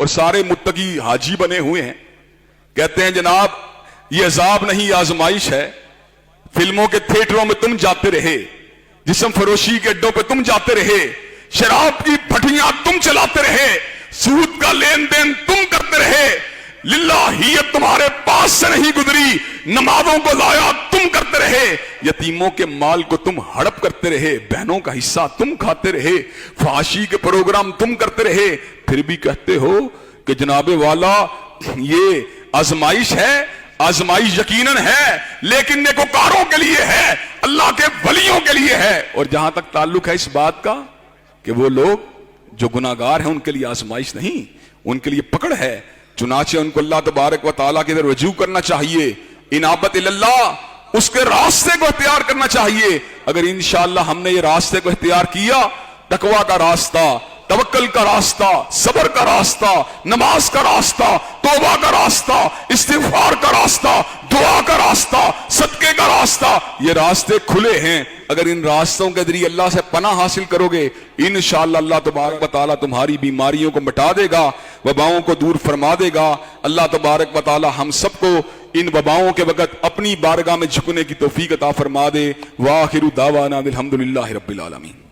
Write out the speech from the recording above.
اور سارے متقی حاجی بنے ہوئے ہیں. کہتے ہیں جناب یہ عذاب نہیں آزمائش ہے. فلموں کے تھیٹروں میں تم جاتے رہے, جسم فروشی کے اڈوں پہ تم جاتے رہے, شراب کی بھٹیاں تم چلاتے رہے, سود کا لین دین تم کرتے رہے, للہیت تمہارے پاس سے نہیں گزری, نمازوں کو ضائع تم کرتے رہے, یتیموں کے مال کو تم ہڑپ کرتے رہے, بہنوں کا حصہ تم کھاتے رہے, فحاشی کے پروگرام تم کرتے رہے, پھر بھی کہتے ہو کہ جناب والا یہ آزمائش ہے. آزمائش یقیناً ہے لیکن نیکوکاروں کے لیے ہے, اللہ کے ولیوں کے لیے ہے. اور جہاں تک تعلق ہے اس بات کا کہ وہ لوگ جو گناہگار ہیں ان کے لیے آزمائش نہیں, ان کے لیے پکڑ ہے. چنانچہ ان کو اللہ تبارک و تعالیٰ کی طرف رجوع کرنا چاہیے, انابت اللہ اس کے راستے کو اختیار کرنا چاہیے. اگر انشاءاللہ ہم نے یہ راستے کو اختیار کیا, تقویٰ کا راستہ, توکل کا راستہ, صبر کا راستہ, نماز کا راستہ, توبہ کا راستہ, استغفار کا راستہ, دعا کا راستہ, صدقے کا راستہ, یہ راستے کھلے ہیں. اگر ان راستوں کے ذریعے اللہ سے پناہ حاصل کرو گے انشاءاللہ اللہ تبارک و تعالیٰ تمہاری بیماریوں کو مٹا دے گا, وباؤں کو دور فرما دے گا. اللہ تبارک و تعالیٰ ہم سب کو ان وباؤں کے وقت اپنی بارگاہ میں جھکنے کی توفیق عطا فرما دے. وآخر دعوانا الحمدللہ رب العالمین.